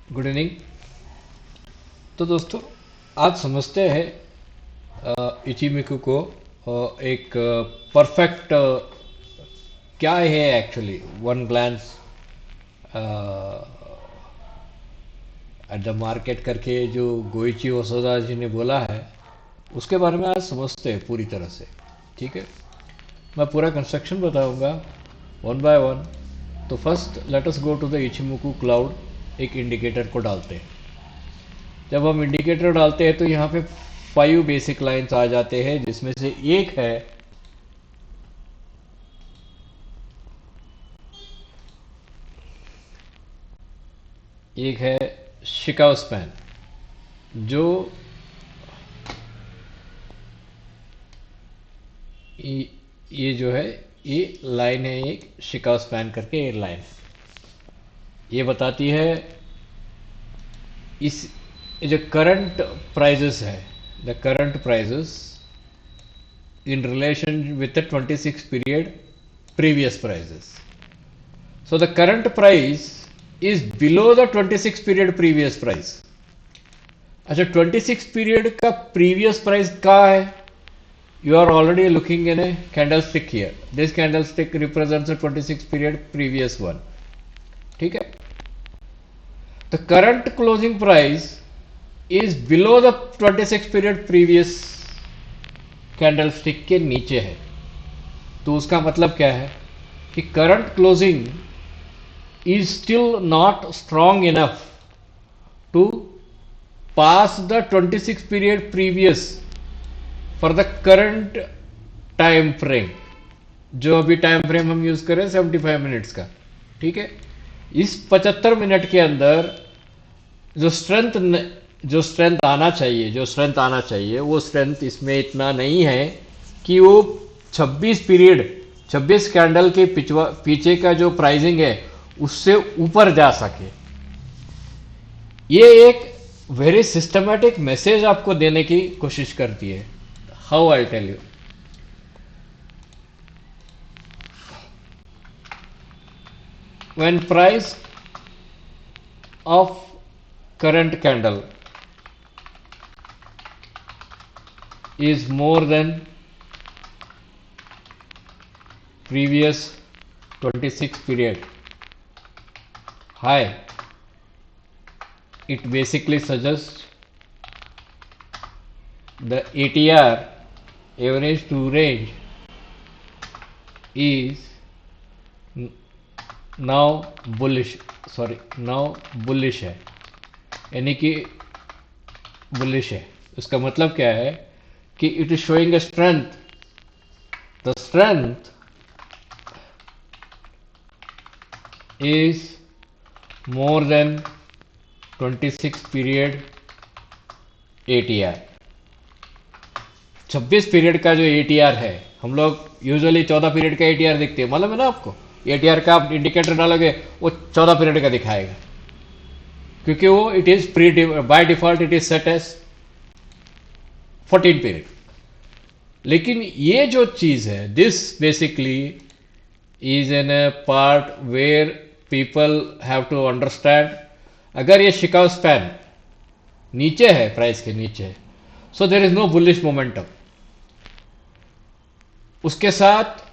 Good evening. तो दोस्तों, आज समझते हैं इचिमिकू को। एक परफेक्ट क्या है actually, one glans at the market करके जो गोइची ओसोदा जी ने बोला है, उसके बारे में आज समझते हैं पूरी तरह से। ठीक है, मैं पूरा कंस्ट्रक्शन बताऊंगा वन बाय वन। तो first let us go to the ichimoku cloud. एक इंडिकेटर को डालते हैं। जब हम इंडिकेटर डालते हैं तो यहाँ पे 5 बेसिक लाइंस आ जाते हैं, जिसमें से एक है शिकाव स्पैन। जो ये जो है, ये लाइन है, एक शिकाव स्पैन करके ये लाइन ये बताती है इस ये जो करंट प्राइजेस है, the current prices in relation with the 26 period previous prices. So the current price is below the 26 period previous price. अच्छा, 26 पीरियड का प्रीवियस प्राइस कहाँ है? You are already looking in a candle stick here. This candle stick represents 26 period previous one. ठीक है, the current closing price is below the 26 period previous candle stick के नीचे है। तो उसका मतलब क्या है कि current closing is still not strong enough to pass the 26 period previous for the current time frame. जो अभी टाइम फ्रेम हम यूज करें 75 मिनट्स का। ठीक है, इस 75 मिनट के अंदर जो स्ट्रेंथ आना चाहिए वो स्ट्रेंथ इसमें इतना नहीं है कि वो 26 कैंडल के पीछे का जो प्राइसिंग है उससे ऊपर जा सके। ये एक वेरी सिस्टमैटिक मैसेज आपको देने की कोशिश करती है। How I tell you, when price of current candle is more than previous 26 period high, it basically suggests the ATR, average to range, is now bullish है, यानी कि बुलिश है। उसका मतलब क्या है कि it is showing a strength. The strength is more than 26 period ATR. 26 period का जो एटीआर है, हम लोग यूजुअली 14 पीरियड का एटीआर देखते हैं, मालूम है ना आपको। एटीआर का आप इंडिकेटर डालोगे वो 14 पीरियड का दिखाएगा, क्योंकि वो it is pre by default it is set as 14 period. लेकिन ये जो चीज है, this basically is an a part where people have to understand. अगर ये शिकाव स्पैन नीचे है, प्राइस के नीचे है, so there is no bullish momentum. उसके साथ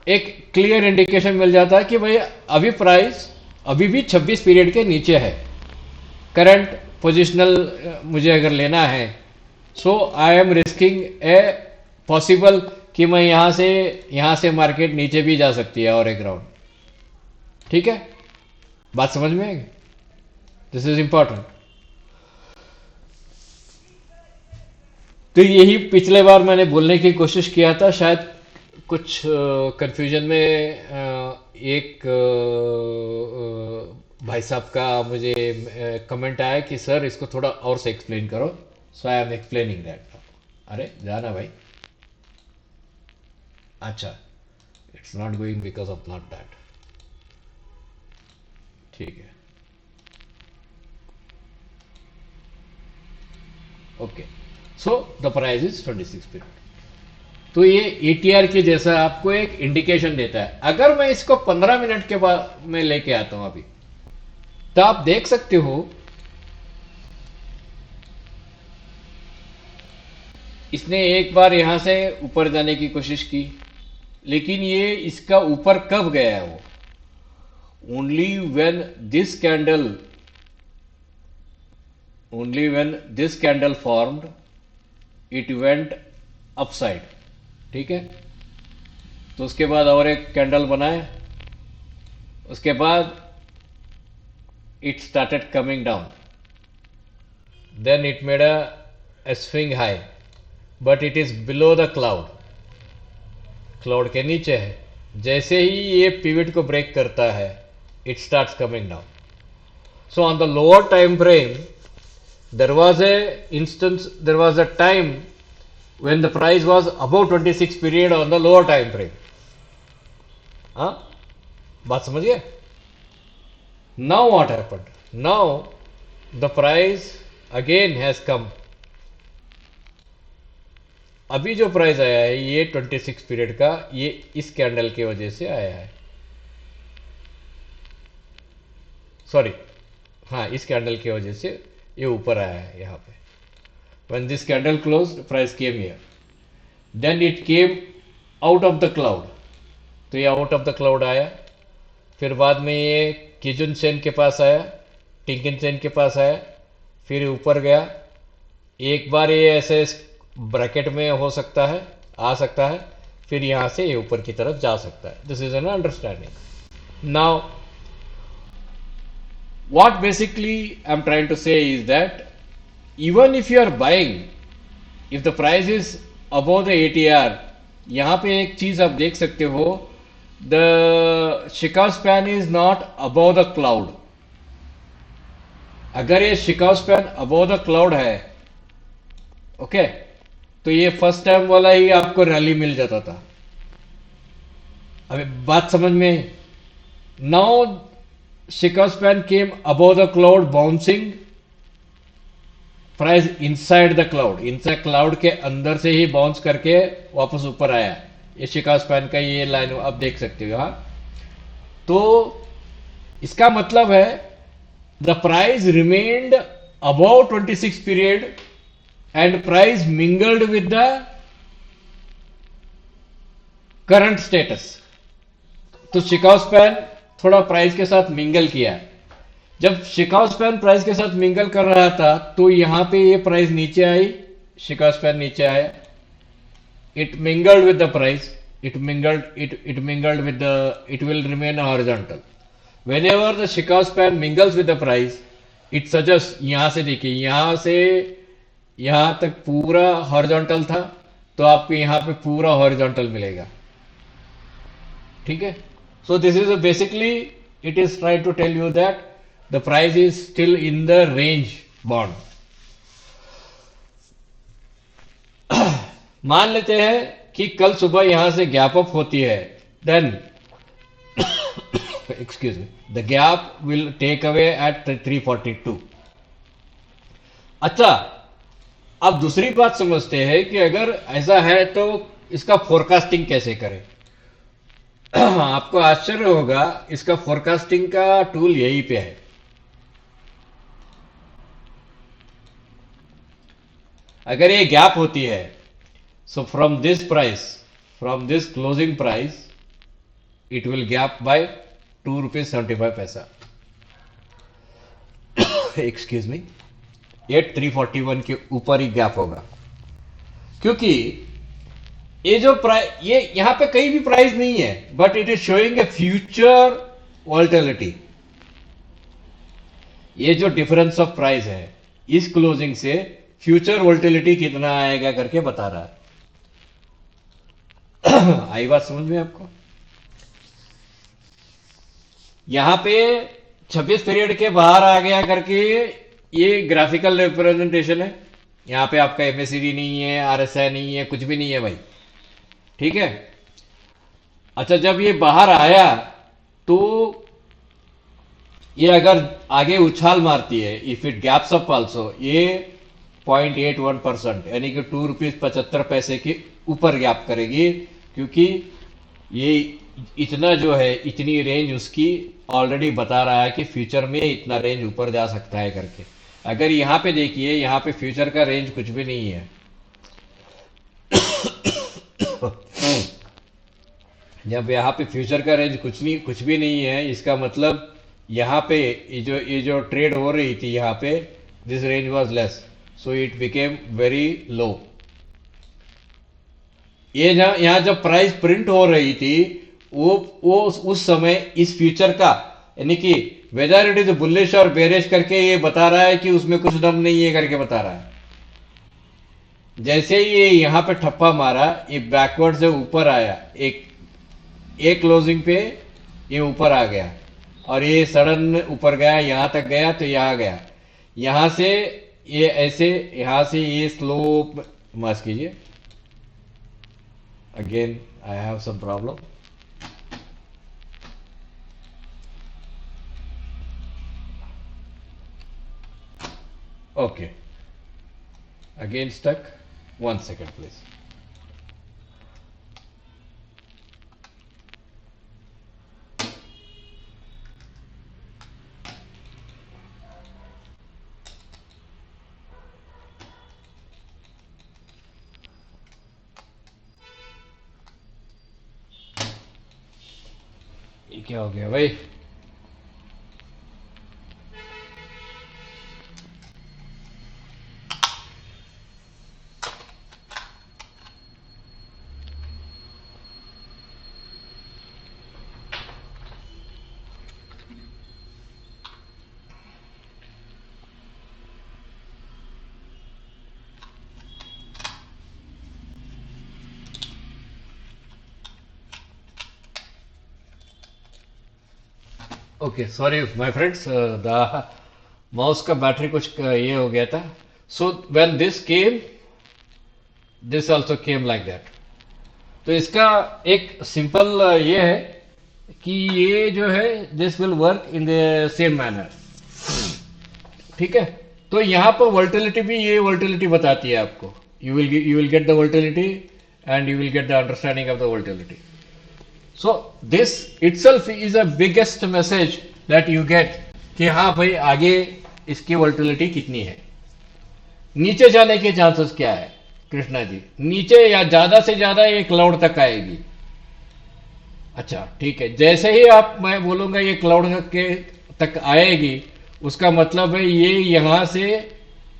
एक क्लियर इंडिकेशन मिल जाता है कि भाई अभी प्राइस अभी भी 26 पीरियड के नीचे है। करंट पोजिशनल मुझे अगर लेना है, so I am risking a possible कि मैं यहां से मार्केट नीचे भी जा सकती है और एक राउंड। ठीक है, बात समझ में आएगी? This is important. तो यही पिछले बार मैंने बोलने की कोशिश किया था, शायद कुछ कंफ्यूजन में एक भाई साहब का मुझे कमेंट आया कि सर इसको थोड़ा और से एक्सप्लेन करो। सो आई एम एक्सप्लेनिंग दैट। अरे जाना भाई। अच्छा, it's not going because of not that. ठीक है, okay. So the price is 26 period. तो ये एटीआर के जैसा आपको एक इंडिकेशन देता है। अगर मैं इसको 15 मिनट के बाद में लेके आता हूं, अभी तो आप देख सकते हो इसने एक बार यहां से ऊपर जाने की कोशिश की, लेकिन ये इसका ऊपर कब गया है वो, only when this candle only when this candle formed it went upside. ठीक है, तो उसके बाद और एक कैंडल बनाए, उसके बाद it started coming down, then it made a swing high, but it is below the cloud के नीचे है। जैसे ही ये पिवट को ब्रेक करता है it starts coming down. So on the lower time frame there was a time when the price was above 26 period on the lower time frame. हाँ, बात समझिए। Now what happened? Now the price again has come. अभी जो price आया है ये 26 period का, ये इस कैंडल की वजह से आया है, सॉरी, हाँ इस कैंडल की वजह से ये ऊपर आया है यहां पे। When this candle closed, price came here. Then it came out of the cloud. तो ये आउट ऑफ द क्लाउड आया, फिर बाद में ये किजुन सेन के पास आया, टिंकिन सेन के पास आया, फिर ऊपर गया। एक बार ये ऐसे ब्रैकेट में हो सकता है, आ सकता है, फिर यहां से ये ऊपर की तरफ जा सकता है। This is an understanding. Now what basically I am trying to say is that even if you are buying, if the price is above the ATR, यहां पे एक चीज आप देख सकते हो, the Chicago span is not above the cloud. अगर ये Chicago span above the cloud है, ओके, तो ये फर्स्ट टाइम वाला ही आपको रैली मिल जाता था। अभी बात समझ में? Now Chicago span came above the cloud bouncing, price inside the cloud, inside cloud के अंदर से ही बाउंस करके वापस ऊपर आया। ये शिकागो स्पैन का ये लाइन आप देख सकते हो। हाँ, तो इसका मतलब है the price remained above 26 period and price mingled with the current status. तो शिकागो स्पैन थोड़ा प्राइस के साथ मिंगल किया। जब शिकागो स्पैन प्राइस के साथ मिंगल कर रहा था तो यहां पे ये प्राइस नीचे आई, शिकागो स्पैन नीचे आया, it mingled with the price, it will remain horizontal. Whenever the Chicago span mingles with the price, it suggests, यहां से देखिए, यहां से यहां तक पूरा हॉरिजॉन्टल था, तो आपको यहां पे पूरा हॉरिजॉन्टल मिलेगा। ठीक है, so this is basically it is try to tell you that the price is still in the range bound. मान लेते हैं कि कल सुबह यहां से गैप अप होती है, then excuse me, the gap will take away at 342। अच्छा, अब दूसरी बात समझते हैं कि अगर ऐसा है तो इसका फोरकास्टिंग कैसे करें। आपको आश्चर्य होगा, इसका फोरकास्टिंग का टूल यहीं पे है। अगर ये गैप होती है, so from this price, from this closing price, it will gap by 2 rupees 75 पैसा। एक्सक्यूज मी, ये 341 के ऊपर ही गैप होगा, क्योंकि ये जो प्राइस, ये यहां पे कहीं भी प्राइस नहीं है, but it is showing A future volatility. ये जो डिफरेंस ऑफ प्राइस है इस क्लोजिंग से फ्यूचर वॉल्टिलिटी कितना आएगा करके बता रहा है। आई बात समझ में आपको? यहां पे 26 पीरियड के बाहर आ गया करके ये ग्राफिकल रिप्रेजेंटेशन है। यहां पे आपका एमएसीडी नहीं है, आरएसआई नहीं है, कुछ भी नहीं है भाई। ठीक है, अच्छा, जब ये बाहर आया तो ये अगर आगे उछाल मारती है, if it gaps up also, ये 0.81% यानी कि 2 रुपीज 75 पैसे के ऊपर गैप करेगी, क्योंकि ये इतना जो है, इतनी रेंज उसकी ऑलरेडी बता रहा है कि फ्यूचर में इतना रेंज ऊपर जा सकता है करके। अगर यहाँ पे देखिए, यहाँ पे फ्यूचर का रेंज कुछ भी नहीं है। जब यहाँ पे फ्यूचर का रेंज कुछ भी नहीं है, इसका मतलब यहाँ पे ये जो ट्रेड हो रही थी यहाँ पे, this range was less, so it became very low. ये जहाँ यहाँ जब प्राइस प्रिंट हो रही थी, वो उस समय इस फ्यूचर का, यानी कि वेदर इट इज बुलिश और बेरिश करके ये बता रहा है कि उसमें कुछ दम नहीं है करके बता रहा है। जैसे ही ये यहाँ पे ठप्पा मारा, ये बैकवर्ड से ऊपर आया, एक क्लोजिंग पे ये ऊपर आ गया, और ये सडन ऊपर गया, यहां तक गया तो यहां गया। यहां से ये ऐसे, यहां से ये स्लोप, माफ कीजिए, again I have some problem. Okay, again stuck, 1 second please. ये क्या हो गया भाई? Okay, sorry my friends, the mouse का बैटरी कुछ ये हो गया था। So when this came, this also came like that. तो इसका एक सिंपल ये है कि ये जो है, this will work in the same manner. ठीक है, तो यहां पर वर्टिलिटी भी, ये वर्टिलिटी बताती है आपको। You will get the volatility and you will get the understanding of the volatility. So this itself is a biggest message that you get कि हाँ भाई, आगे इसकी वर्टिलिटी कितनी है। नीचे जाने के चांसेस क्या है कृष्णा जी? नीचे या ज्यादा से ज्यादा ये क्लाउड तक आएगी। अच्छा ठीक है, जैसे ही आप, मैं बोलूंगा ये क्लाउड के तक आएगी, उसका मतलब है ये यहां से,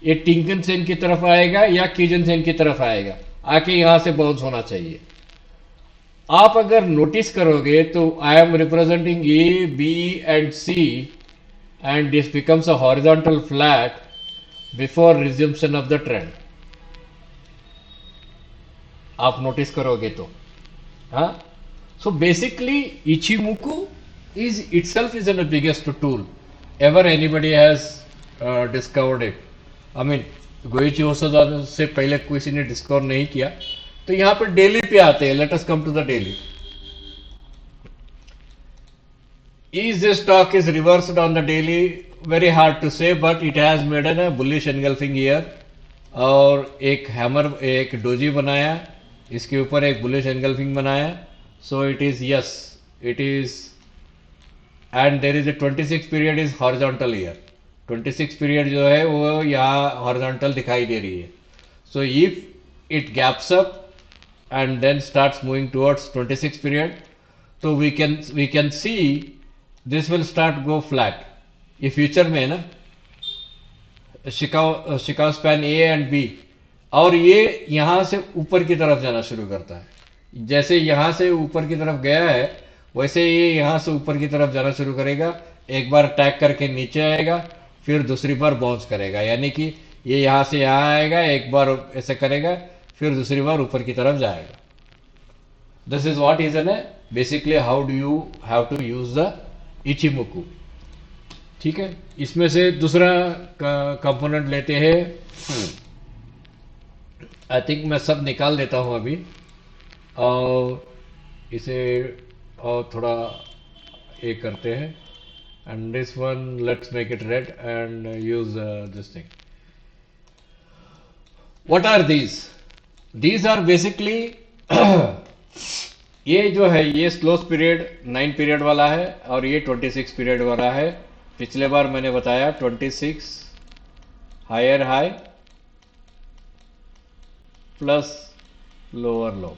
ये टिंकन सेन की तरफ आएगा या कीजन सेन की तरफ आएगा, आके यहां से बाउंस होना चाहिए। आप अगर नोटिस करोगे तो I am representing A B and C, and this becomes a horizontal flat before resumption of the trend. आप नोटिस करोगे तो, हाँ। So basically, Ichimoku is itself is the biggest tool ever anybody has discovered it. I mean, गोइची ओसोदा से पहले किसी ने discover नहीं किया। तो यहाँ पर डेली पे आते हैं। Let us come to the daily. Is this stock is reversed on the daily? Very hard to say, but it has made a bullish engulfing here. और एक हैमर, एक डोजी बनाया, इसके ऊपर एक बुलिश एंगल्फिंग बनाया। So it is, yes it is, and there is a 26 period is horizontal here. 26 period जो है वो यहाँ हॉरिजॉन्टल दिखाई दे रही है। So if it gaps up and then starts moving towards 26 period, तो we can see this will start go flat. ये फ्यूचर में है ना, Chikou Chikou span A and B, और ये यहां से ऊपर की तरफ जाना शुरू करता है। जैसे यहां से ऊपर की तरफ गया है, वैसे ये यहां से ऊपर की तरफ जाना शुरू करेगा। एक बार अटैक करके नीचे आएगा, फिर दूसरी बार बाउंस करेगा, यानी कि ये यहां से यहां आएगा, एक बार ऐसे करेगा, फिर दूसरी बार ऊपर की तरफ जाएगा। This is what is an, basically how do you have to use the Ichimoku. ठीक है, इसमें से दूसरा कंपोनेंट लेते हैं। आई थिंक मैं सब निकाल देता हूं अभी, और इसे और थोड़ा ये करते हैं। And this one let's make it red and use this thing. What are these? These are basically ये जो है ये स्लो पीरियड 9 पीरियड वाला है और ये 26 पीरियड वाला है। पिछले बार मैंने बताया 26 higher high plus lower low,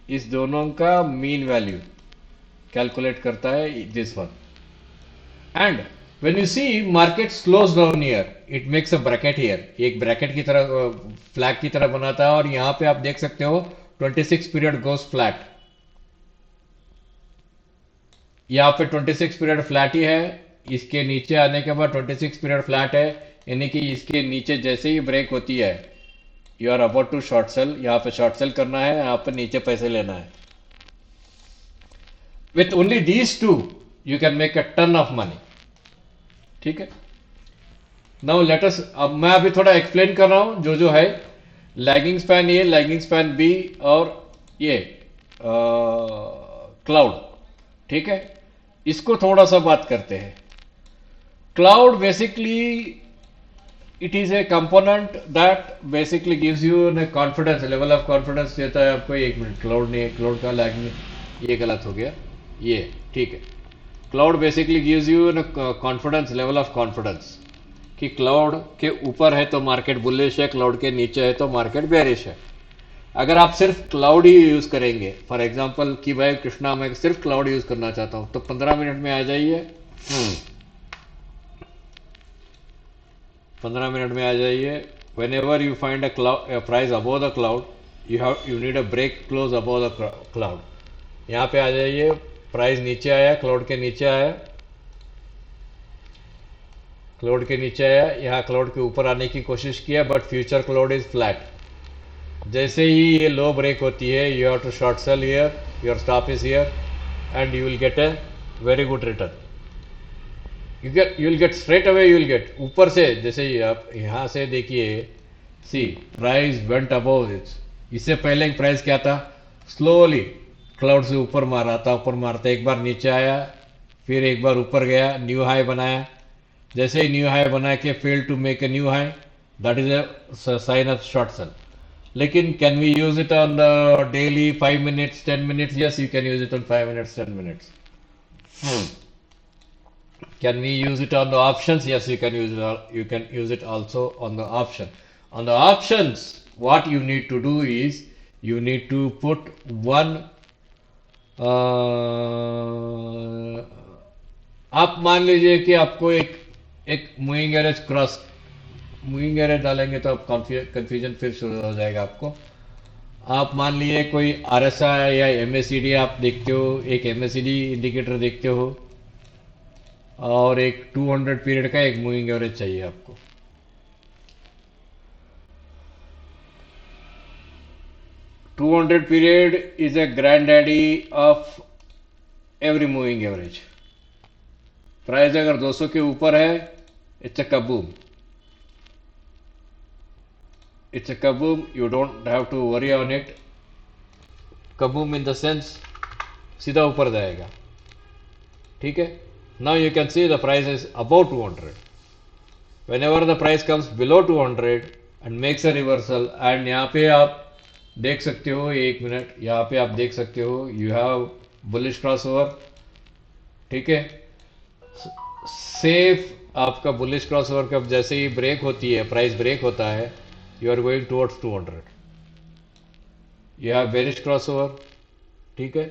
इस दोनों का मीन वैल्यू कैलकुलेट करता है this one. And when you see market slows down here, it makes a bracket here, एक ब्रैकेट की तरह फ्लैग की तरह बनाता है। और यहां पे आप देख सकते हो 26 पीरियड गोस फ्लैट, यहाँ पे 26 पीरियड फ्लैट ही है। इसके नीचे आने के बाद 26 पीरियड फ्लैट है, यानी कि इसके नीचे जैसे ही ब्रेक होती है you are about to short sell. यहाँ पे शॉर्ट सेल करना है, यहाँ पे नीचे पैसे लेना है। With only these two you can make a ton of money. ठीक है, नाउ लेट अस, अब मैं अभी थोड़ा एक्सप्लेन कर रहा हूं जो जो है। लैगिंग स्पैन ए, लैगिंग स्पैन बी और ये क्लाउड। ठीक है, इसको थोड़ा सा बात करते हैं। Cloud basically it is a component that basically gives you न कॉन्फिडेंस, लेवल ऑफ कॉन्फिडेंस देता है आपको। एक मिनट, क्लाउड नहीं है, क्लाउड का लैगिंग, ये गलत हो गया, ये ठीक है। क्लाउड बेसिकली गिव्स यू न कॉन्फिडेंस, लेवल ऑफ कॉन्फिडेंस, कि क्लाउड के ऊपर है तो मार्केट बुलिश है, क्लाउड के नीचे है तो मार्केट बेरिश है। अगर आप सिर्फ क्लाउड ही यूज करेंगे, फॉर एग्जांपल कि भाई कृष्णा मैं सिर्फ क्लाउड यूज करना चाहता हूं, तो 15 मिनट में आ जाइए, 15 मिनट में आ जाइए। Whenever you find a price above the cloud, you need a break close above the cloud. यहां पे आ जाइए, प्राइस नीचे आया, क्लाउड के नीचे आया, क्लाउड के नीचे आया, यहाँ क्लाउड के ऊपर आने की कोशिश किया, but future cloud is flat. जैसे ही ये लो ब्रेक होती है, you have to short sell here, your stop is here and you will get a very good return. You will get straight away, you will get ऊपर से, जैसे ही आप यहां से देखिए, see price went above this. इससे पहले प्राइस क्या था, स्लोली क्लाउड से ऊपर मारा था, ऊपर मारता एक बार नीचे आया, फिर एक बार ऊपर गया, न्यू हाई बनाया। जैसे ही न्यू हाई बना के fail to make a new high, that is a sign of short sell. लेकिन can we use it on the daily 5 minutes 10 minutes? Yes, you can use it on 5 minutes 10 minutes. Can we use it on the options? Yes, you can use it. You can use it also on the option. On the options, what you need to do is you need to put one. आप मान लीजिए कि आपको एक एक moving average cross, moving average डालेंगे तो आप कंफ्यूजन फिर शुरू हो जाएगा आपको। आप मान लीजिए कोई आरएसआई या एमएसीडी आप देखते हो, एक एमएसीडी इंडिकेटर देखते हो और एक 200 पीरियड का एक मूविंग एवरेज चाहिए आपको। To 200 period is a grand daddy of every moving average. Price अगर 200 के ऊपर है, it's a kaboom, it's a kaboom, you don't have to worry on it. Kaboom in the sense सीधा ऊपर जाएगा। ठीक है, now you can see the price is above 200. Whenever the price comes below 200 and makes a reversal, and यहाँ पे आप देख सकते हो, एक मिनट, यहाँ पे आप देख सकते हो you have bullish crossover। ठीक है, सेफ आपका बुलिश क्रॉसओवर कब जैसे ही ब्रेक होती है, प्राइस ब्रेक होता है, you are going towards 200। You have bearish crossover. ठीक है,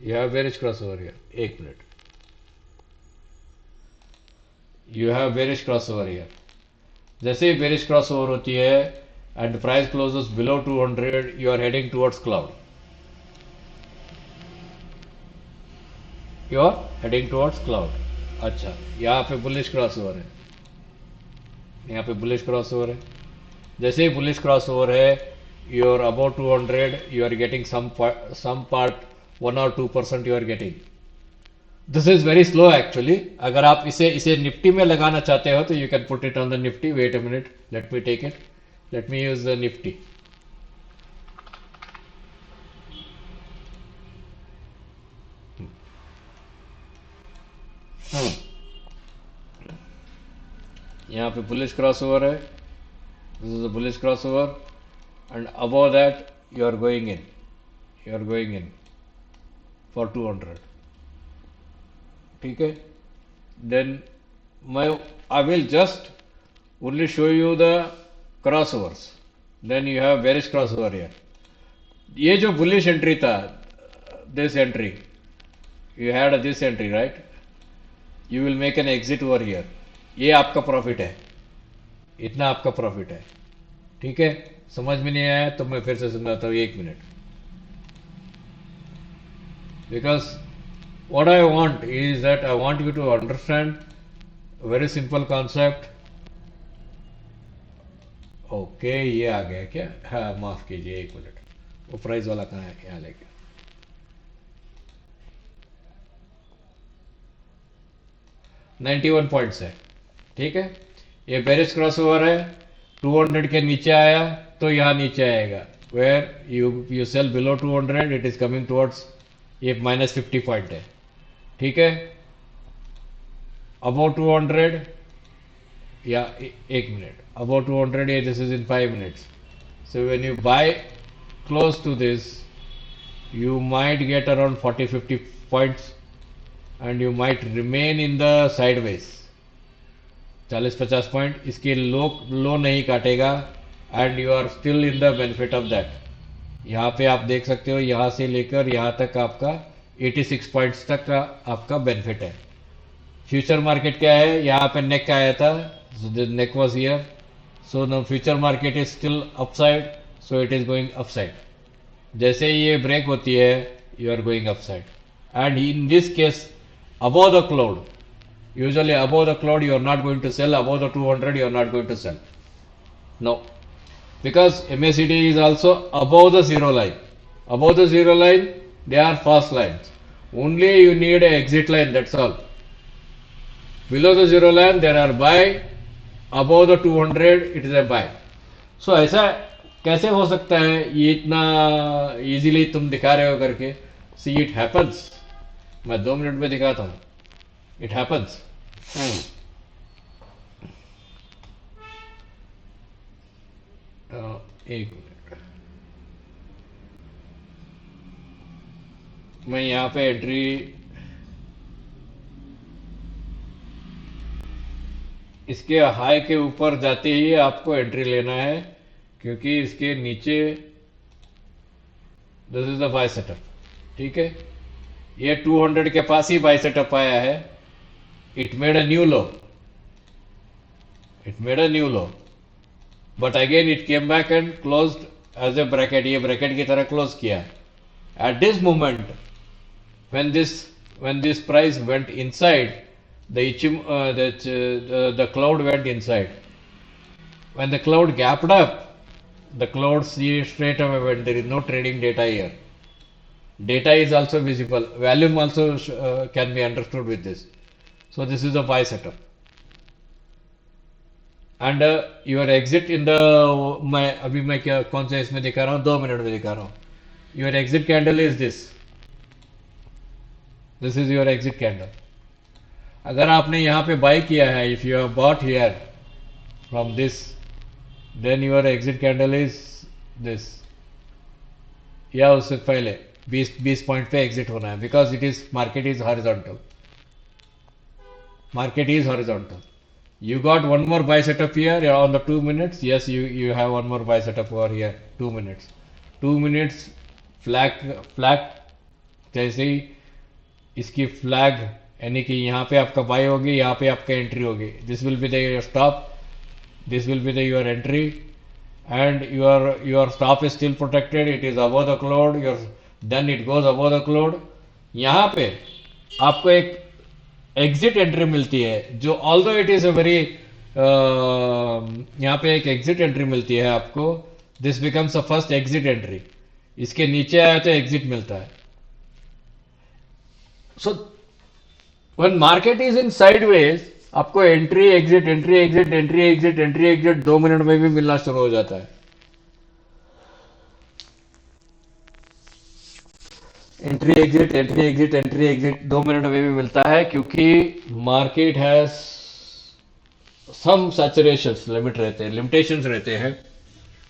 you have bearish crossover here, एक minute, you have bearish crossover here. जैसे ही बेरिश क्रॉसओवर होती है and price closes below 200, you are heading towards cloud, you are heading towards cloud. अच्छा, यहाँ पे बुलिश क्रॉसओवर है, यहाँ पे बुलिश क्रॉसओवर है। जैसे ही बुलिश क्रॉसओवर है, you are about 200, you are getting some part 1 or 2% you are getting. This is very slow actually. अगर आप इसे इसे निफ्टी में लगाना चाहते हो तो you can put it on the Nifty. Wait a minute, let me take it, let me use the Nifty. यहाँ पे बुलिश क्रॉसओवर है, this is the bullish crossover, and above that you are going in. You are going in for 200, ठीक है. Then मैं I will just only show you the crossovers. Then you have bearish crossover here. ये जो bullish entry था, this entry, you had this entry right, you will make an exit over here. ये आपका profit है, इतना आपका profit है, ठीक है. समझ में नहीं आया तो मैं फिर से समझाता हूँ, 1 minute. Because what I want is that I want you to understand a very simple concept. Okay ये आ गया क्या? हाँ माफ कीजिए 1 मिनट, वो प्राइस वाला कहाँ है? यहाँ लेके 91 पॉइंट्स है, ठीक है. ये बेरिश क्रॉसओवर है, 200 के नीचे आया तो यहाँ नीचे आएगा. Where you sell below 200, it is coming towards, ये -50 पॉइंट है, ठीक है. अबाउट 200 या 1 मिनट, अबाउट 200, ये this is in 5 minutes. So when you buy close to this, you might get around 40-50 points and you might remain in the sideways. 40-50 point इसके low नहीं काटेगा and you are still in the benefit of that. यहाँ पे आप देख सकते हो, यहाँ से लेकर यहाँ तक आपका 86 पॉइंट्स तक का आपका बेनिफिट है. फ्यूचर मार्केट क्या है? यहाँ पे नेक आया था, neck was here, so no future market is still upside, so it is going upside. जैसे ही ये ब्रेक होती है, you are going upside. And in this case above the cloud, usually above the cloud you are not going to sell, above the 200 you are not going to sell. No, because MACD is also above the zero line. Above the zero line they are fast lines, only you need a exit line, that's all. Below the zero line there are buy, above the 200 it is a buy. So ऐसा कैसे हो सकता है? ये इतना easily तुम दिखा रहे हो करके. See it happens. मैं 2 मिनट में दिखाता हूं. It happens. एक मिनट, मैं यहां पे एंट्री, इसके हाई के ऊपर जाते ही आपको एंट्री लेना है, क्योंकि इसके नीचे this is the buy setup, ठीक है. ये 200 के पास ही बाय सेटअप आया है. It made a new low, it made a new low, but again it came back and closed as a bracket. ये ब्रैकेट की तरह क्लोज किया. At this moment when this price went inside the cloud went inside. When the cloud gapped up, the cloud straight away went. There is no trading data here. Data is also visible. Volume also can be understood with this. So this is a buy setup. And your exit in the, मैं अभी मैं क्या कौन सा इसमें दिखा रहा हूँ, 2 मिनट में दिखा रहा हूँ. Your exit candle is this. This is your exit candle. अगर आपने यहाँ पे बाय किया है, if you have bought here from this, then your exit candle is this. या उससे पहले 20 पॉइंट पे एग्जिट होना है, because it is market is horizontal. Market is horizontal. You got one more buy setup here on the 2 minutes. Yes, you have one more buy setup over here. 2 minutes. 2 minutes flag जैसे ही इसकी flag, यानी कि यहाँ पे आपका bye होगी, यहाँ पे आपका एंट्री होगी. This will be the your stop, this will be the your entry, and your stop is still protected. It is above the cloud, your then it goes above the cloud. यहाँ पे आपको एक exit entry मिलती है, जो although it is a very, यहाँ पे एक एग्जिट एंट्री मिलती है आपको. This becomes a first exit entry. इसके नीचे आया तो एग्जिट मिलता है. So when market is in sideways, आपको entry exit entry exit entry exit entry exit 2 minute में भी मिलना शुरू हो जाता है. Entry exit entry exit entry exit 2 minute में भी मिलता है, क्योंकि market has some saturations, limit रहते हैं, लिमिटेशंस रहते हैं.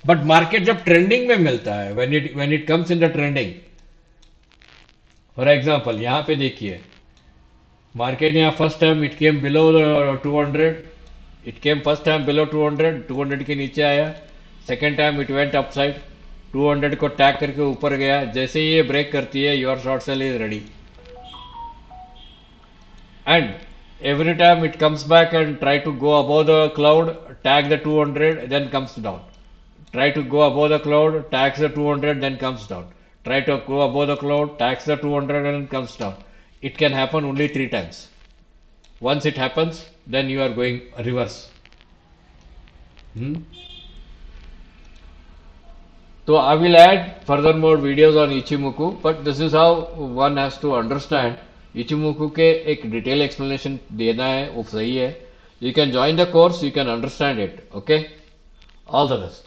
बट मार्केट जब ट्रेंडिंग में मिलता है, when it comes in the trending, for example यहाँ पे देखिए, मार्केट यहाँ first time it came below 200, it came first time below 200, 200 के नीचे आया, second time it went upside, 200 को टैग करके ऊपर गया, जैसे ही ये ब्रेक करती है your short cell is ready, and every time it comes back and try to go above the cloud, tag the 200, then comes down, try to go above the cloud, tags the 200, then comes down, try to go above the cloud, tags the 200 and comes down. It can happen only 3 times. Once it happens, then you are going reverse. Hmm? So I will add further more videos on Ichimoku, but this is how one has to understand. Ichimoku के एक detail explanation देना है, वो सही है. You can join the course, you can understand it. Okay? All the best.